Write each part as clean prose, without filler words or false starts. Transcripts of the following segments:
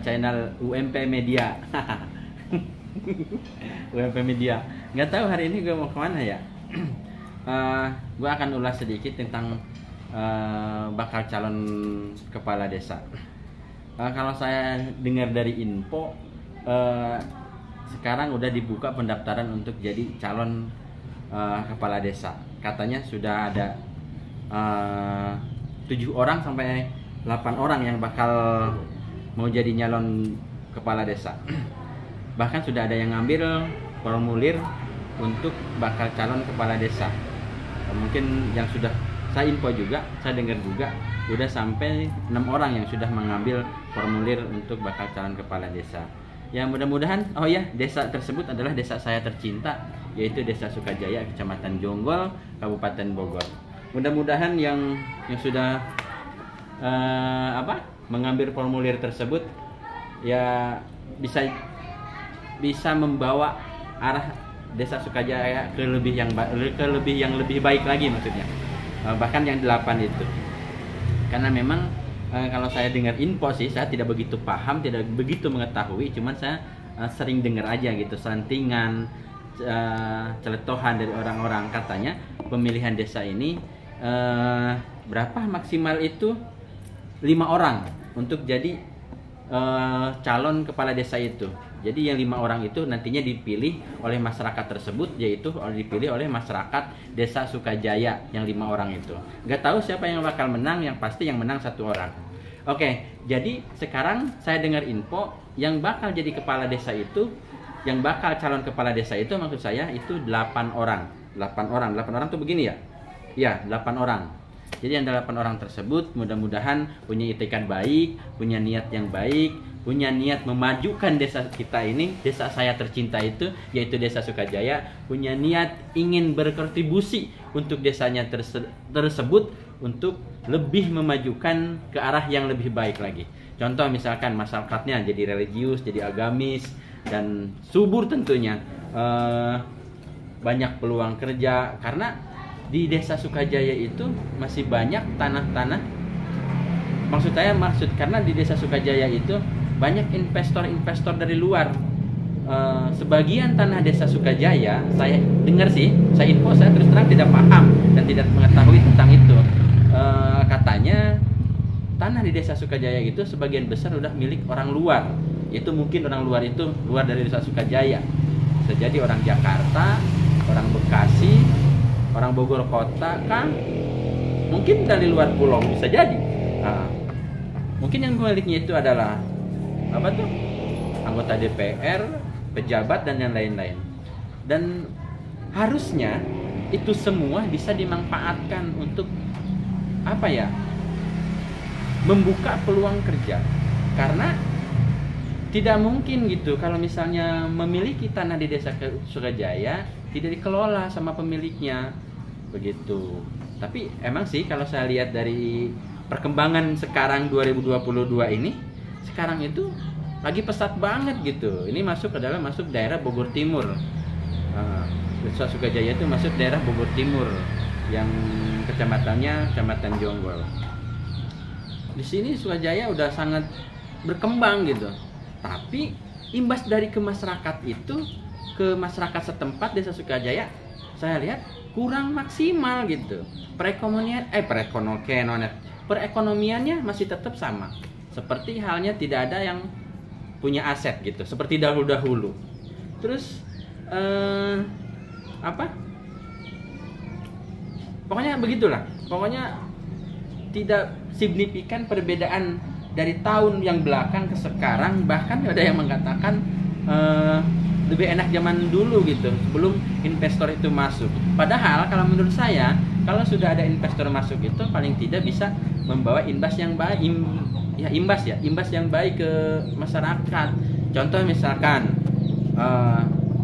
channel UMP Media. UMP Media. Nggak tahu hari ini gue mau kemana ya. Gue akan ulas sedikit tentang bakal calon kepala desa. Kalau saya dengar dari info, sekarang udah dibuka pendaftaran untuk jadi calon kepala desa. Katanya sudah ada 7 orang sampai 8 orang yang bakal mau jadi nyalon kepala desa. Bahkan sudah ada yang ngambil formulir untuk bakal calon kepala desa. Mungkin yang sudah saya info juga, saya dengar juga udah sampai 6 orang yang sudah mengambil formulir untuk bakal calon kepala desa. Ya mudah-mudahan, oh ya, desa tersebut adalah desa saya tercinta, yaitu Desa Sukajaya, Kecamatan Jonggol, Kabupaten Bogor. Mudah-mudahan yang sudah mengambil formulir tersebut ya bisa membawa arah Desa Sukajaya ke lebih yang lebih baik lagi, maksudnya bahkan yang 8 itu. Karena memang kalau saya dengar info sih, saya tidak begitu paham, tidak begitu mengetahui, cuman saya sering dengar aja gitu selentingan, celetohan dari orang-orang. Katanya pemilihan desa ini berapa maksimal itu 5 orang untuk jadi calon kepala desa itu. Jadi yang 5 orang itu nantinya dipilih oleh masyarakat tersebut, yaitu dipilih oleh masyarakat Desa Sukajaya yang 5 orang itu. Nggak tahu siapa yang bakal menang, yang pasti yang menang 1 orang. Oke, jadi sekarang saya dengar info yang bakal jadi kepala desa itu, yang bakal calon kepala desa itu maksud saya itu 8 orang. 8 orang tuh begini ya? Ya, 8 orang. Jadi yang 8 orang tersebut mudah-mudahan punya itikat baik, punya niat yang baik, punya niat memajukan desa kita ini, desa saya tercinta itu, yaitu Desa Sukajaya, punya niat ingin berkontribusi untuk desanya tersebut untuk lebih memajukan ke arah yang lebih baik lagi. Contoh misalkan masyarakatnya jadi religius, jadi agamis, dan subur tentunya. Banyak peluang kerja, karena di Desa Sukajaya itu masih banyak tanah-tanah. Karena di Desa Sukajaya itu banyak investor-investor dari luar. Sebagian tanah Desa Sukajaya, saya dengar sih, saya info, saya terus terang tidak paham dan tidak mengetahui tentang itu. Katanya tanah di Desa Sukajaya itu sebagian besar udah milik orang luar. Itu mungkin orang luar itu luar dari Desa Sukajaya. Bisa jadi orang Jakarta, orang Bekasi, orang Bogor kota kan, mungkin dari luar pulau bisa jadi. Mungkin yang miliknya itu adalah anggota DPR, pejabat dan yang lain-lain. Dan harusnya itu semua bisa dimanfaatkan untuk membuka peluang kerja. Karena tidak mungkin gitu kalau misalnya memiliki tanah di Desa Sukajaya tidak dikelola sama pemiliknya, begitu. Tapi emang sih kalau saya lihat dari perkembangan sekarang 2022 ini, sekarang itu lagi pesat banget gitu. Ini masuk daerah Bogor Timur. Desa Sukajaya itu masuk daerah Bogor Timur, yang kecamatannya Kecamatan Jonggol. Di sini Sukajaya udah sangat berkembang gitu. Tapi imbas dari ke masyarakat itu, ke masyarakat setempat Desa Sukajaya, saya lihat kurang maksimal gitu. Perekonomiannya masih tetap sama. Seperti halnya tidak ada yang punya aset gitu, seperti dahulu-dahulu. Terus pokoknya begitulah. Pokoknya tidak signifikan perbedaan dari tahun yang belakang ke sekarang. Bahkan ada yang mengatakan lebih enak zaman dulu gitu, sebelum investor itu masuk. Padahal kalau menurut saya, kalau sudah ada investor masuk itu paling tidak bisa membawa imbas yang baik, imbas yang baik ke masyarakat. Contoh misalkan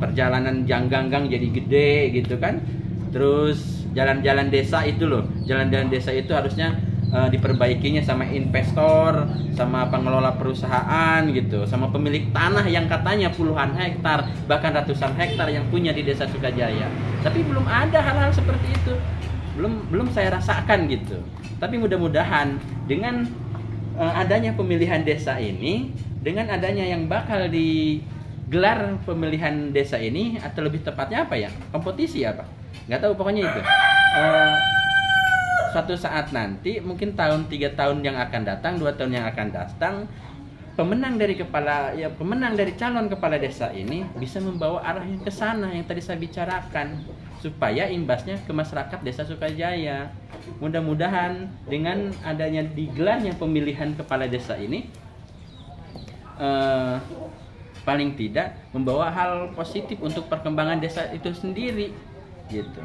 perjalanan gang-gang jadi gede gitu kan. Terus jalan-jalan desa itu loh, jalan-jalan desa itu harusnya diperbaikinya sama investor, sama pengelola perusahaan gitu, sama pemilik tanah yang katanya puluhan hektar, bahkan ratusan hektar yang punya di Desa Sukajaya. Tapi belum ada hal-hal seperti itu, belum saya rasakan gitu. Tapi mudah-mudahan dengan adanya pemilihan desa ini, dengan adanya yang bakal digelar pemilihan desa ini, atau lebih tepatnya apa ya, kompetisi apa, nggak tahu pokoknya itu, suatu saat nanti mungkin 3 tahun yang akan datang, 2 tahun yang akan datang, pemenang dari calon kepala desa ini bisa membawa arah yang ke sana yang tadi saya bicarakan, supaya imbasnya ke masyarakat Desa Sukajaya. Mudah-mudahan dengan adanya digelarnya pemilihan kepala desa ini, paling tidak membawa hal positif untuk perkembangan desa itu sendiri, gitu.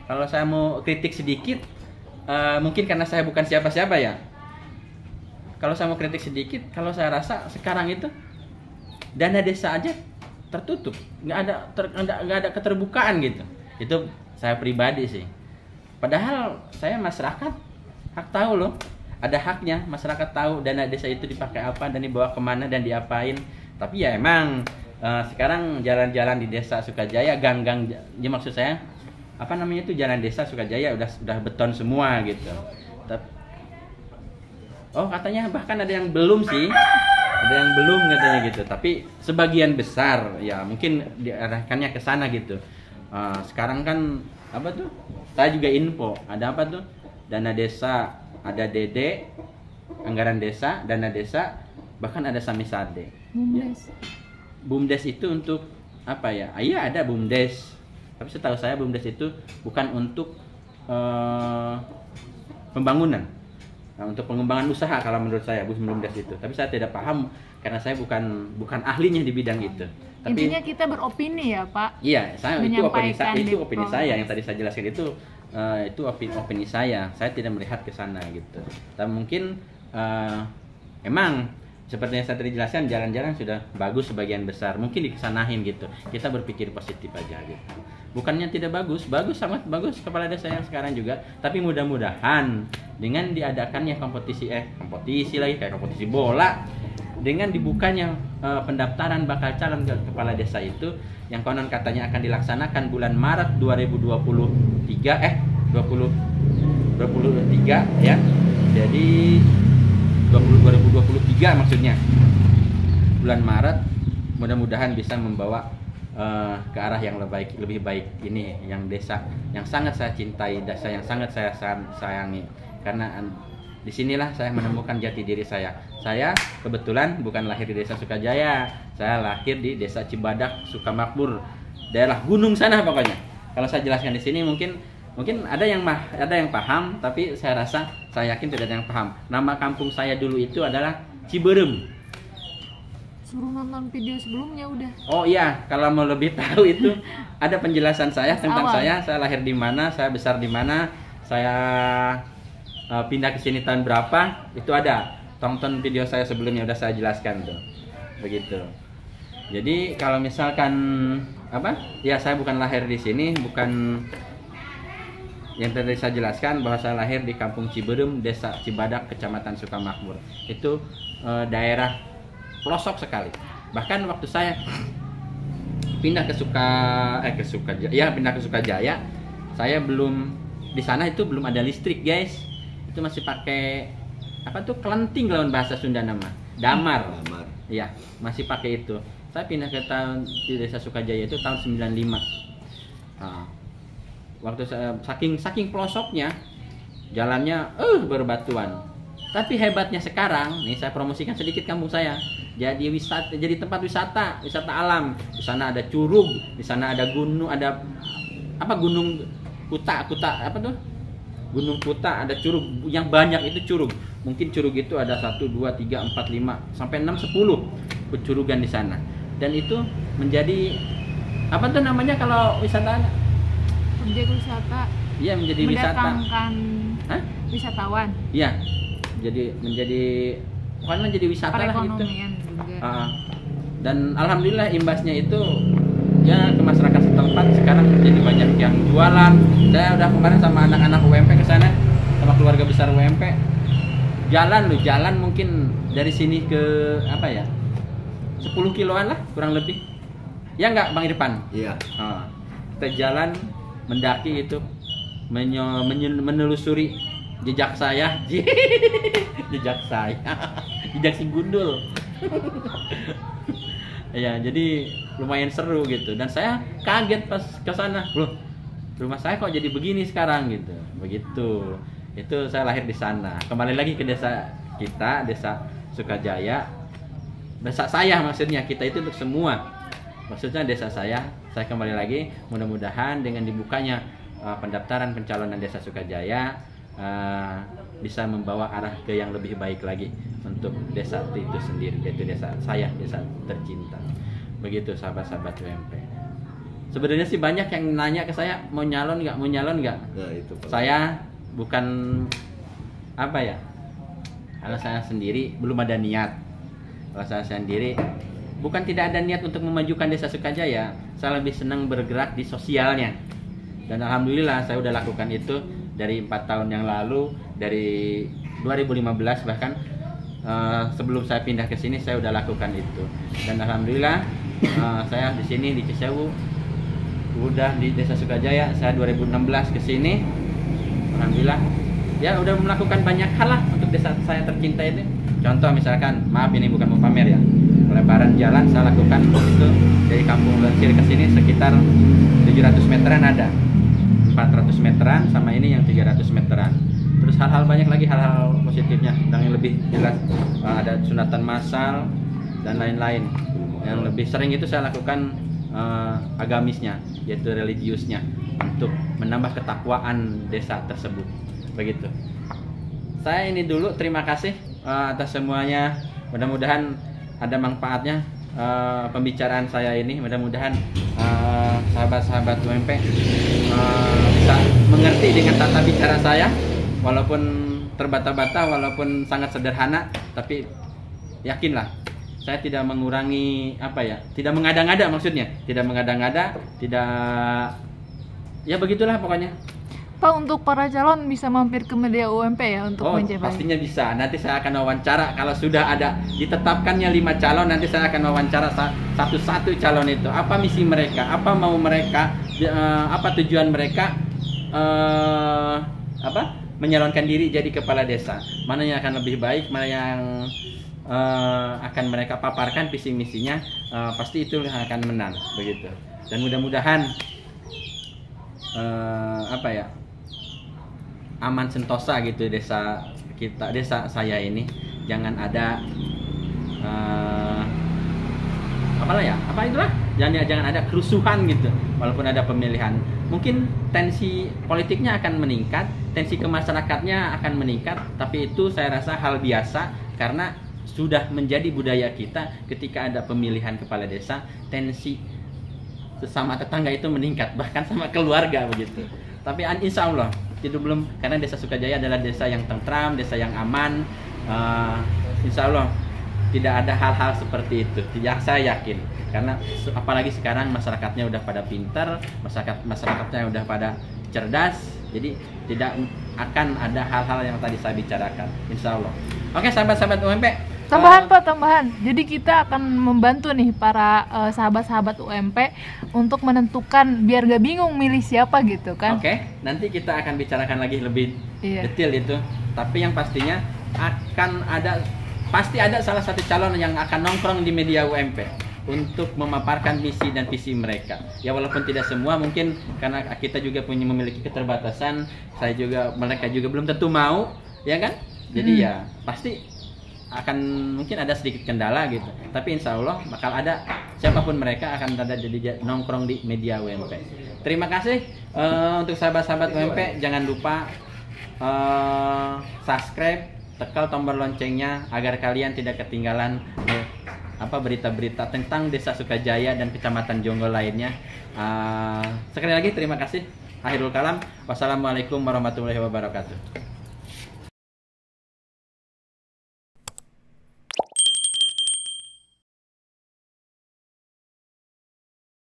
Kalau saya mau kritik sedikit, mungkin karena saya bukan siapa-siapa ya. Kalau saya mau kritik sedikit, kalau saya rasa sekarang itu dana desa aja tertutup, nggak ada keterbukaan gitu. Itu saya pribadi sih. Padahal saya masyarakat hak tahu loh, ada haknya masyarakat tahu dana desa itu dipakai apa dan dibawa kemana dan diapain. Tapi ya emang sekarang jalan-jalan di Desa Sukajaya, gang-gang, ya maksud saya apa namanya itu, jalan Desa Sukajaya udah beton semua gitu. Oh katanya bahkan ada yang belum sih, ada yang belum katanya gitu. Tapi sebagian besar ya mungkin diarahkannya ke sana gitu. Sekarang kan apa tuh? Saya juga info ada apa tuh? Dana desa, ada DD, anggaran desa, dana desa, bahkan ada Samisade. BUMDes. Ya. BUMDes itu untuk apa ya? Iya ada BUMDes. Tapi setahu saya BUMDes itu bukan untuk pembangunan. Nah, untuk pengembangan usaha kalau menurut saya BUMDes itu. Tapi saya tidak paham karena saya bukan ahlinya di bidang itu. Tapi intinya kita beropini ya Pak. Iya, itu opini saya yang tadi saya jelaskan itu opini saya. Saya tidak melihat ke sana gitu. Tapi mungkin emang seperti yang saya tadi jelaskan, jalan-jalan sudah bagus sebagian besar. Mungkin dikesanahin gitu. Kita berpikir positif aja gitu. Bukannya tidak bagus, sangat bagus kepala desa yang sekarang juga. Tapi mudah-mudahan dengan diadakannya kompetisi lagi kayak kompetisi bola, dengan dibukanya pendaftaran bakal calon kepala desa itu yang konon katanya akan dilaksanakan bulan Maret 2023 ya. Jadi 2023 maksudnya. Bulan Maret mudah-mudahan bisa membawa ke arah yang lebih baik ini, yang desa yang sangat saya cintai, desa yang sangat saya sayangi, karena disinilah saya menemukan jati diri saya. Saya kebetulan bukan lahir di Desa Sukajaya, saya lahir di Desa Cibadak, Sukamakmur, daerah gunung sana pokoknya. Kalau saya jelaskan di sini mungkin ada yang paham, tapi saya yakin tidak ada yang paham. Nama kampung saya dulu itu adalah Ciberem. Suruh nonton video sebelumnya udah. Oh iya, kalau mau lebih tahu itu ada penjelasan saya tentang saya lahir di mana, saya besar di mana, saya pindah ke sini tahun berapa, itu ada. Tonton video saya sebelumnya udah saya jelaskan tuh. Begitu. Jadi kalau misalkan ya saya bukan lahir di sini, bukan yang tadi saya jelaskan bahwa saya lahir di Kampung Ciberem, Desa Cibadak, Kecamatan Sukamakmur. Itu daerah pelosok sekali. Bahkan waktu saya pindah ke Sukajaya, saya belum di sana itu belum ada listrik, guys. Itu masih pakai kelenting lawan bahasa Sunda nama. Damar. Iya, masih pakai itu. Saya pindah ke di Desa Sukajaya itu tahun 95. Nah, waktu saya saking pelosoknya, jalannya berbatuan. Tapi hebatnya sekarang, nih saya promosikan sedikit kampung saya. Jadi tempat wisata alam. Di sana ada curug, di sana ada gunung, ada gunung Kuta Gunung Kuta, ada curug yang banyak itu curug. Mungkin curug itu ada 1 2 3 4 5 sampai 6 10 pecurugan di sana. Dan itu menjadi namanya kalau wisata? Menjadi wisata. Iya, menjadi wisata. Mendatangkan wisatawan. Iya. Menjadi wisata lah gitu. Dan alhamdulillah imbasnya itu ya ke masyarakat setempat sekarang jadi banyak yang jualan. Saya udah kemarin sama anak-anak UMP ke sana, sama keluarga besar UMP. Jalan mungkin dari sini ke 10 kiloan lah kurang lebih. Ya enggak Bang Irfan? Iya. Kita jalan mendaki itu menelusuri jejak saya. Jejak si gundul. Ya, jadi lumayan seru gitu. Dan saya kaget pas ke sana. Loh, rumah saya kok jadi begini sekarang gitu. Begitu. Itu saya lahir di sana. Kembali lagi ke desa kita, Desa Sukajaya. Desa saya maksudnya, kita itu untuk semua. Maksudnya desa saya kembali lagi. Mudah-mudahan dengan dibukanya pendaftaran pencalonan Desa Sukajaya bisa membawa arah ke yang lebih baik lagi untuk desa itu sendiri, yaitu desa saya, desa tercinta. Begitu sahabat-sahabat UMP. Sebenarnya sih banyak yang nanya ke saya, mau nyalon nggak? Nah, itu saya bukan apa ya, kalau saya sendiri belum ada niat. Kalau saya sendiri bukan tidak ada niat untuk memajukan Desa Sukajaya, saya lebih senang bergerak di sosialnya. Dan alhamdulillah saya udah lakukan itu dari 4 tahun yang lalu, dari 2015 bahkan sebelum saya pindah ke sini saya udah lakukan itu. Dan alhamdulillah saya di sini di Cisewu udah di Desa Sukajaya, saya 2016 ke sini. Alhamdulillah ya udah melakukan banyak hal lah untuk desa saya tercinta ini. Contoh misalkan, maaf ini bukan mau pamer ya, pelebaran jalan saya lakukan itu dari Kampung Lensir ke sini sekitar 700 meteran ada, 400 meteran sama ini yang 300 meteran. Terus hal-hal banyak lagi, hal-hal positifnya yang lebih jelas, ada sunatan massal dan lain-lain. Yang lebih sering itu saya lakukan agamisnya, yaitu religiusnya, untuk menambah ketakwaan desa tersebut. Begitu. Saya ini dulu, terima kasih atas semuanya. Mudah-mudahan ada manfaatnya pembicaraan saya ini. Mudah-mudahan sahabat-sahabat UMP bisa mengerti dengan tata bicara saya, walaupun terbata-bata, walaupun sangat sederhana, tapi yakinlah saya tidak mengurangi apa ya, tidak mengada-ngada, maksudnya tidak mengada-ngada, tidak, ya begitulah pokoknya. Pak, untuk para calon bisa mampir ke media UMP ya untuk menjawab. Pastinya bisa. Nanti saya akan wawancara kalau sudah ada ditetapkannya 5 calon. Nanti saya akan wawancara satu-satu calon itu. Apa misi mereka? Apa mau mereka? Apa tujuan mereka? Menyalonkan diri jadi kepala desa. Mana yang akan lebih baik? Mana yang akan mereka paparkan visi misinya? Pasti itu yang akan menang. Begitu. Dan mudah-mudahan aman sentosa gitu desa kita, desa saya ini. Jangan ada jangan ada kerusuhan gitu. Walaupun ada pemilihan, mungkin tensi politiknya akan meningkat, tensi ke masyarakatnya akan meningkat, tapi itu saya rasa hal biasa karena sudah menjadi budaya kita. Ketika ada pemilihan kepala desa, tensi sesama tetangga itu meningkat, bahkan sama keluarga begitu. Tapi insya Allah itu belum, karena Desa Sukajaya adalah desa yang tentram, desa yang aman. Insya Allah tidak ada hal-hal seperti itu, saya yakin. Karena apalagi sekarang masyarakatnya udah pada pintar, masyarakatnya udah pada cerdas, jadi tidak akan ada hal-hal yang tadi saya bicarakan, insya Allah. Oke sahabat-sahabat UMP, tambahan Pak, tambahan. Jadi kita akan membantu nih para sahabat-sahabat UMP untuk menentukan biar gak bingung milih siapa gitu kan. Oke, nanti kita akan bicarakan lagi lebih detail itu. Tapi yang pastinya pasti ada salah satu calon yang akan nongkrong di media UMP untuk memaparkan misi dan visi mereka. Ya walaupun tidak semua, mungkin karena kita juga memiliki keterbatasan, mereka juga belum tentu mau, ya kan? Jadi ya pasti akan mungkin ada sedikit kendala gitu, tapi insya Allah bakal ada, siapapun mereka akan ada jadi nongkrong di media UMP. Terima kasih untuk sahabat-sahabat UMP, jangan lupa subscribe, tekan tombol loncengnya agar kalian tidak ketinggalan berita-berita tentang Desa Sukajaya dan Kecamatan Jonggol lainnya. Sekali lagi terima kasih. Akhirul kalam, wassalamualaikum warahmatullahi wabarakatuh.